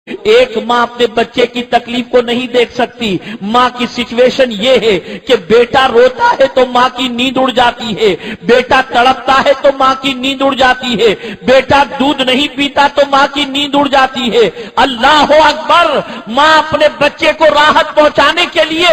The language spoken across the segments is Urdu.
ایک ماں اپنے بچے کی تکلیف کو نہیں دیکھ سکتی. ماں کی سچویشن یہ ہے کہ بیٹا روتا ہے تو ماں کی نیند اڑ جاتی ہے, بیٹا تڑپتا ہے تو ماں کی نیند اڑ جاتی ہے, بیٹا دودھ نہیں پیتا تو ماں کی نیند اڑ جاتی ہے. اللہ اکبر. ماں اپنے بچے کو راحت پہنچانے کے لیے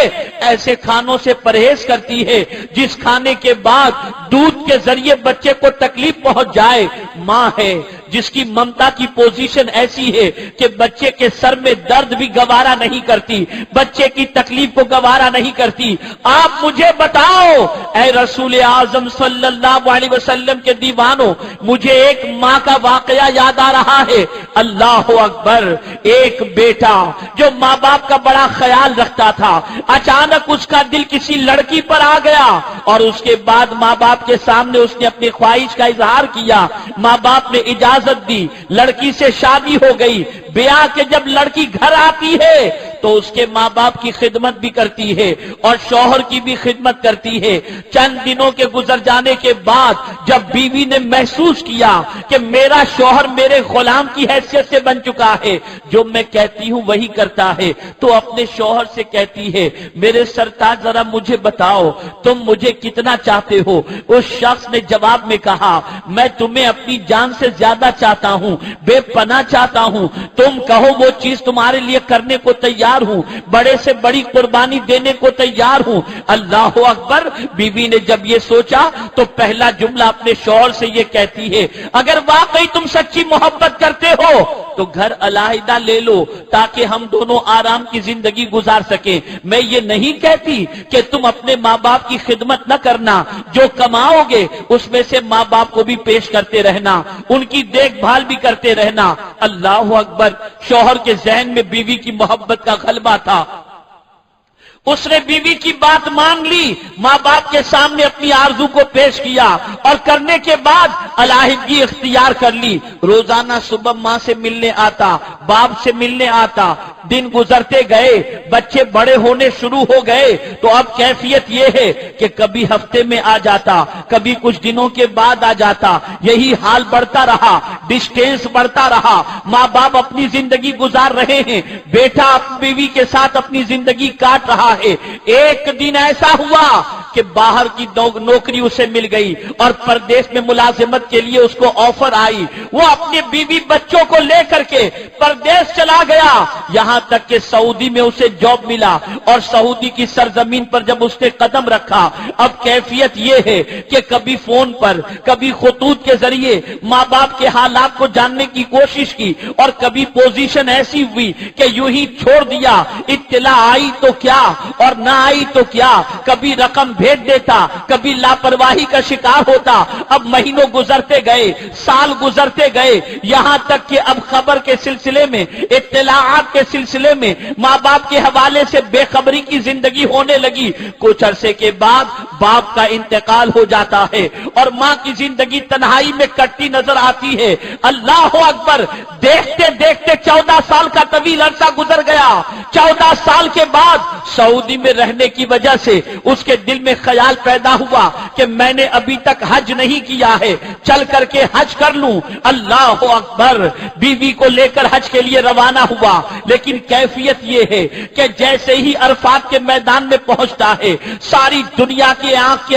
ایسے کھانوں سے پرہیز کرتی ہے جس کھانے کے بعد دودھ کے ذریعے بچے کو تکلیف پہنچ جائے. ماں ہے جس کی ممتا کی پوزیشن ایسی ہے کہ بچے کے سر میں درد بھی گوارا نہیں کرتی, بچے کی تکلیف کو گوارا نہیں کرتی. آپ مجھے بتاؤ اے رسول اعظم صلی اللہ علیہ وسلم کے دیوانوں, مجھے ایک ماں کا واقعہ یاد آ رہا ہے. اللہ اکبر. ایک بیٹا جو ماں باپ کا بڑا خیال رکھتا تھا, اچانک اس کا دل کسی لڑکی پر آ گیا اور اس کے بعد ماں باپ کے سامنے اس نے اپنی خواہش کا اظہار کیا. ماں باپ نے اجازت دی, لڑکی سے شادی ہو گئی. بیاہ کے جب لڑکی گھر آتی ہے تو اس کے ماں باپ کی خدمت بھی کرتی ہے اور شوہر کی بھی خدمت کرتی ہے. چند دنوں کے گزر جانے کے بعد جب بیوی نے محسوس کیا کہ میرا شوہر میرے غلام کی حیثیت سے بن چکا ہے, جو میں کہتی ہوں وہی کرتا ہے, تو اپنے شوہر سے کہتی ہے میرے سرتاج ذرا مجھے بتاؤ تم مجھے کتنا چاہتے ہو. اس شخص نے جواب میں کہا میں تمہیں اپنی جان سے زیادہ چاہتا ہوں, بے پناہ چاہتا ہوں. تم کہو وہ چیز تمہارے لیے کرنے کو تیار ہوں, بڑے سے بڑی قربانی دینے کو تیار ہوں. اللہ اکبر. بیوی نے جب یہ سوچا تو پہلا جملہ اپنے شوہر سے یہ کہتی ہے اگر واقعی تم سچی محبت کرتے ہو تو گھر علیحدہ لے لو تاکہ ہم دونوں آرام کی زندگی گزار سکیں. میں یہ نہیں کہتی کہ تم اپنے ماں باپ کی خدمت نہ کرنا, جو کماؤ گے اس میں سے ماں باپ کو بھی پیش کرتے رہنا, ان کی دیکھ بھال بھی کرتے رہنا. اللہ اکبر. شوہر کے ذہن میں بیوی کی محبت کا غلبہ تھا, اس نے بیوی کی بات مان لی, ماں باپ کے سامنے اپنی آرزو کو پیش کیا اور کرنے کے بعد علیحدگی اختیار کر لی. روزانہ صبح ماں سے ملنے آتا, باپ سے ملنے آتا. دن گزرتے گئے, بچے بڑے ہونے شروع ہو گئے تو اب کیفیت یہ ہے کہ کبھی ہفتے میں آ جاتا, کبھی کچھ دنوں کے بعد آ جاتا. یہی حال بڑھتا رہا, ڈسٹینس بڑھتا رہا. ماں باپ اپنی زندگی گزار رہے ہیں, بیٹا بیوی کے ساتھ اپنی زندگی کاٹ رہا ہے. ایک دن ایسا ہوا کہ باہر کی نوکری اسے مل گئی اور پردیس میں ملازمت کے لیے اس کو آفر آئی. وہ اپنے بیوی بچوں کو لے کر کے پردیس چلا گیا, یہاں تک کہ سعودی میں اسے جاب ملا. اور سعودی کی سرزمین پر جب اس نے قدم رکھا, اب کیفیت یہ ہے کہ کبھی فون پر کبھی خطوط کے ذریعے ماں باپ کے حالات کو جاننے کی کوشش کی, اور کبھی پوزیشن ایسی ہوئی کہ یوں ہی چھوڑ دیا. اطلاع آئی تو کیا اور نہ آئی تو کیا, کبھی رقم بھیج دیتا, کبھی لاپرواہی کا شکار ہوتا. اب مہینوں گزرتے گئے, سال گزرتے گئے, یہاں تک کہ اب خبر کے سلسلے میں, اطلاعات کے سلسلے میں ماں باپ کے حوالے سے بے خبری کی زندگی ہونے لگی. کچھ عرصے کے بعد باپ کا انتقال ہو جاتا ہے اور ماں کی زندگی تنہائی میں کٹتی نظر آتی ہے. اللہ اکبر. دیکھتے دیکھتے 14 سال کا طویل عرصہ گزر گیا. 14 سال کے بعد سعودی میں رہنے کی وجہ سے اس کے دل میں خیال پیدا ہوا کہ میں نے ابھی تک حج نہیں کیا ہے, چل کر کے حج کر لوں. اللہ اکبر. بیوی کو لے کر حج کے لیے روانہ ہوا, لیکن کیفیت یہ ہے کہ جیسے ہی عرفات کے میدان میں پہنچتا ہے, ساری دنیا کی آنکھ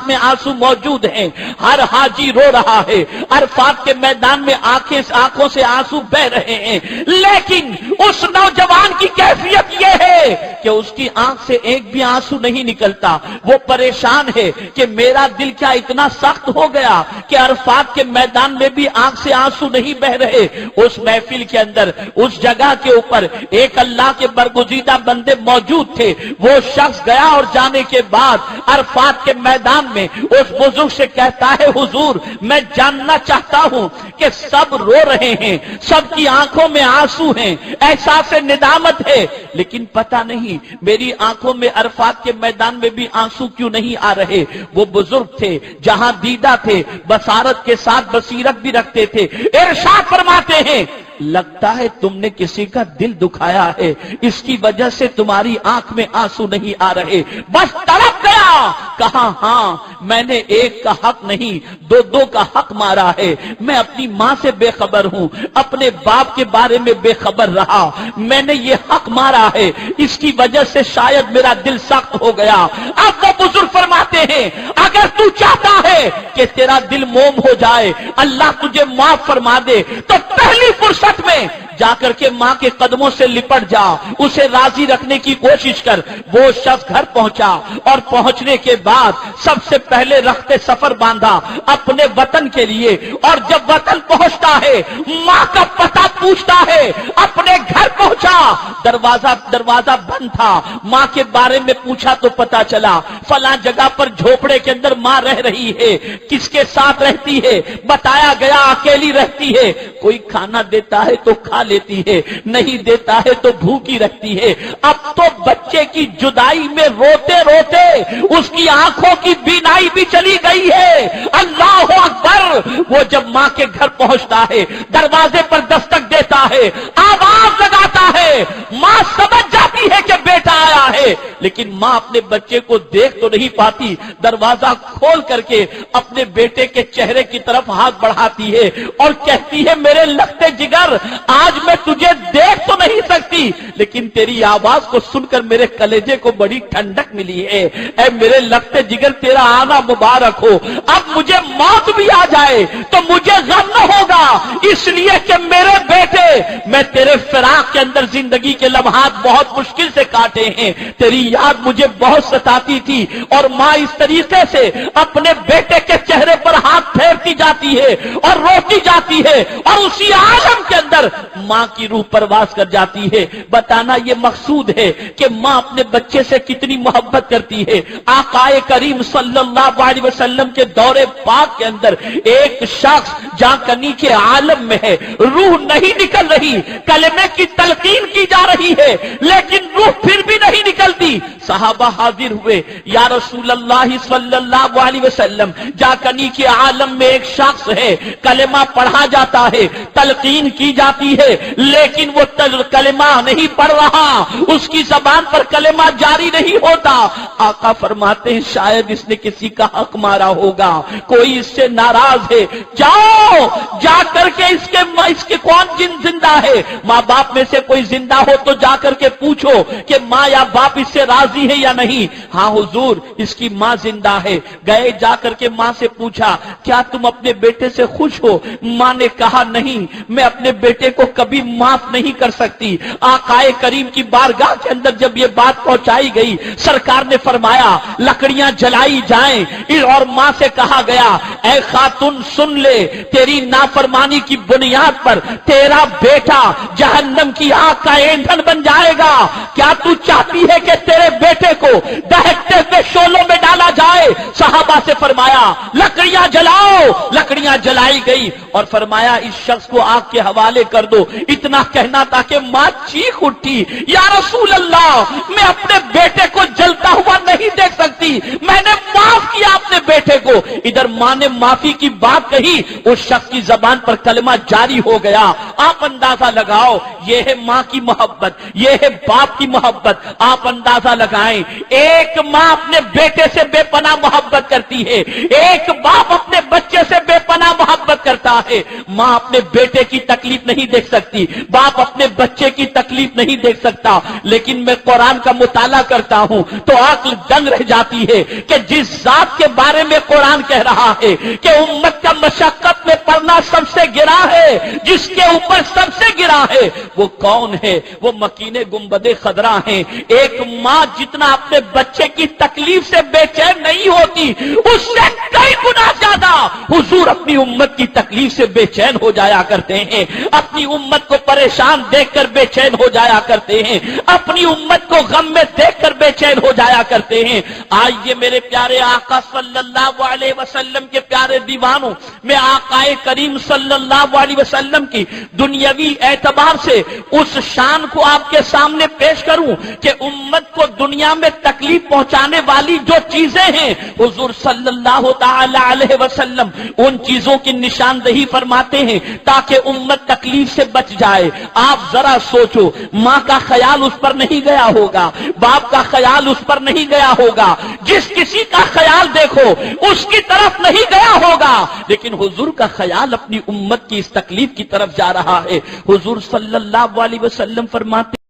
میں آنسو موجود ہیں. ہر حاجی رو رہا ہے, عرفات کے میدان میں آنکھوں سے آنسو بہ رہے ہیں, لیکن اس نوجوان کی کیفیت یہ ہے کہ اس کی آنکھ سے ایک بھی آنسو نہیں نکلتا. وہ پریشان ہے کہ میرا دل کیا اتنا سخت ہو گیا کہ عرفات کے میدان میں بھی آنکھ سے آنسو نہیں بہ رہے. اس محفل کے اندر, اس جگہ کے اوپر ایک اللہ کے برگزیدہ بندے موجود تھے. وہ شخص گیا اور جانے کے بعد عرفات کے میدان میں اس بزرگ سے کہتا ہے حضور میں جاننا چاہتا ہوں کہ سب رو رہے ہیں, سب کی آنکھوں میں آنسو ہیں, احساس ندامت ہے, لیکن پتہ نہیں میری آنکھوں میں عرفات کے میدان میں بھی آنسو کیوں نہیں آ رہے. وہ بزرگ تھے, جہاں دیدہ تھے, بصارت کے ساتھ بصیرت بھی رکھتے تھے. ارشاد فرماتے ہیں لگتا ہے تم نے کسی کا دل دکھایا ہے, اس کی وجہ سے تمہاری آنکھ میں آنسو نہیں آ رہے. بس تڑپ گیا کہا ہاں میں نے ایک کا حق نہیں دو کا حق مارا ہے، میں اپنی ماں سے بے خبر ہوں، اپنے باپ کے بارے میں بے خبر رہا، میں نے یہ حق مارا ہے، اس کی وجہ سے شاید میرا دل سخت ہو گیا۔ اب وہ بزرگ فرماتے ہیں اگر تو چاہتا ہے کہ تیرا دل موم ہو جائے، اللہ تجھے معاف فرما دے، تو پہلی فرصت میں جا کر کے ماں کے قدموں سے لپٹ جا، اسے راضی رکھنے کی کوشش کر۔ وہ شخص گھر پہنچا اور پہنچنے کے بعد سب سے پہلے رخت سفر باندھا اپنے وطن کے لیے، اور جب وطن پہنچتا ہے ماں کا پتہ پوچھتا ہے، اپنے گھر پہنچا، دروازہ بند تھا، ماں کے بارے میں پوچھا تو پتا چلا فلاں جگہ پر جھوپڑے کے اندر ماں رہ رہی ہے، کس کے ساتھ رہتی ہے، بتایا گیا اکیلی رہتی ہے، کوئی کھانا دیتا ہے تو کھا لیتی ہے، نہیں دیتا ہے تو بھوکی رکھتی ہے۔ اب تو بچے کی جدائی میں روتے روتے اس کی آنکھوں کی بینائی بھی چلی گئی ہے۔ اللہ اکبر! وہ جب ماں کے گھر پہنچتا ہے، دروازے پر دستک دیتا ہے، آواز لگاتا ہے، ماں سمجھ جاتی ہے کہ بیٹا آیا ہے، لیکن ماں اپنے بچے کو دیکھ تو نہیں پاتی، دروازہ کھول کر کے اپنے بیٹے کے چہرے کی طرف ہاتھ بڑھاتی ہے اور کہتی ہے میرے لگتے جگر، آج میں تجھے دیکھ تو نہیں سکتی لیکن تیری آواز کو سن کر میرے کلیجے کو بڑی ٹھنڈک ملی ہے، اے میرے لگتے جگر تیرا آنا مبارک ہو۔ اب مجھے موت بھی آ جائے تو مجھے غم نہ ہوگا، اس لیے کہ میرے بیٹے میں تیرے فراق کے اندر زندگی کے لمحات بہت مشکل سے کاٹے ہیں، تیری یاد مجھے بہت ستاتی تھی، اور ماں اس طریقے سے اپنے بیٹے کے چہرے پر ہاتھ پھیرتی جاتی ہے اور روتی جاتی ہے، اور اسی عالم کے اندر ماں کی روح پرواز کر جاتی ہے۔ بتانا یہ مقصود ہے کہ ماں اپنے بچے سے کتنی محبت کرتی ہے۔ آقا کریم صلی اللہ علیہ وسلم کے دور پاک کے اندر ایک شخص جہاں کنی کے عالم میں ہے، روح نہیں نکل رہی، کلمے کی تلقین کی جا رہی ہے لیکن روح پھر بھی نہیں نکلتی۔ صحابہ حاضر ہوئے، یا رسول اللہ صلی اللہ علیہ وسلم جہاں کنی کے عالم میں ایک شخص ہے، کلمہ پڑھا جاتا ہے، تلقین کی جاتی ہے لیکن وہ کلمہ نہیں پڑھ رہا، اس کی زبان پر کلمہ جاری نہیں ہوتا۔ آقا فرماتے ہیں شاید اس نے کسی کا حق مارا ہوگا، کوئی اس سے ناراض ہے، جاؤ جا کر کے اس کے کون زندہ ہے، ماں باپ میں سے کوئی زندہ ہو تو جا کر کے پوچھو کہ ماں یا باپ اس سے راضی ہے یا نہیں۔ ہاں حضور اس کی ماں زندہ ہے۔ گئے، جا کر کے ماں سے پوچھا کیا تم اپنے بیٹے سے خوش ہو؟ ماں نے کہا نہیں، میں اپنے بیٹے کو کبھی معاف نہیں کر سکتی۔ آقا کریم کی بارگاہ کے اندر جب یہ بات پہنچائی گئی، سرکار نے فرمایا لکڑیاں جلائی جائیں، اور ماں سے کہا گیا اے خاتون سن لے، تیری نافرمانی کی بنیاد پر تیرا بیٹا جہنم کی آگ کا ایندھن بن جائے گا، کیا تو چاہتی ہے کہ تیرے بیٹے کو دہکتے ہوئے شعلوں میں ڈالا جائے؟ صحابہ سے فرمایا لکڑیاں جلاؤ، لکڑیاں جلائی گئی اور فرمایا اس شخص کو آگ کے حوالے کر دو۔ اتنا کہنا تھا کہ ماں چیخ اٹھی، یا رسول اللہ میں اپنے بیٹے کو جلتا ہوا نہیں دیکھ سکتی، میں نے معاف کیا اپنے بیٹے کو۔ ادھر ماں نے معافی کی بات کہی، اس شخص کی زبان پر کلمہ جاری ہو گیا۔ آپ اندازہ لگاؤ، یہ ہے ماں کی محبت، یہ ہے باپ کی محبت۔ آپ اندازہ لگائیں، ایک ماں اپنے بیٹے سے بے پناہ محبت کرتی ہے، ایک باپ اپنے بچے سے بے پناہ محبت کرتا ہے۔ ماں اپنے بیٹے کی تکلیف نہیں دیکھ سکتی، باپ اپنے بچے کی تکلیف نہیں دیکھ سکتا، لیکن میں قرآن کا مطالعہ کرتا ہوں تو عقل دنگ رہ جاتی ہے کہ جس ذات کے بارے میں قرآن کہہ رہا ہے کہ امت کا مشقت میں پڑنا سب سے گرا ہے، جس کے اوپر سب سے گرا ہے، وہ کون ہے؟ وہ مکین گنبد خضرا ہیں۔ ایک ماں جتنا اپنے بچے کی تکلیف سے بے چین نہیں ہوتی، اس سے کئی گنا زیادہ حضور اپنی امت کی تکلیف سے بے چین ہو جایا کرتے ہیں، اپنی امت کو پریشان دیکھ کر بے چین ہو جایا کرتے ہیں، اپنی امت کو غم میں دیکھ کر بے چین ہو جایا کرتے ہیں۔ آئیے میرے پیارے آقا صلی اللہ علیہ وسلم کے پیارے دیوانوں، میں آقا کریم صلی اللہ علیہ وسلم کی دنیاوی اعتبار سے اس شان کو آپ کے سامنے پیش کروں کہ امت کو دنیا میں تکلیف پہنچانے والی جو چیزیں ہیں، حضور صلی اللہ تعالی علیہ وسلم ان چیزوں کی نشاندہی فرماتے ہیں تاکہ امت تکلیف سے بچ جائے۔ آپ ذرا سوچو، ہو، ماں کا خیال اس پر نہیں گیا ہوگا، باپ کا خیال اس پر نہیں گیا ہوگا، جس کسی کا خیال دیکھو اس کی طرف نہیں گیا ہوگا، لیکن حضور کا خیال اپنی امت کی اس تکلیف کی طرف جا رہا ہے۔ حضور صلی اللہ علیہ وسلم فرماتے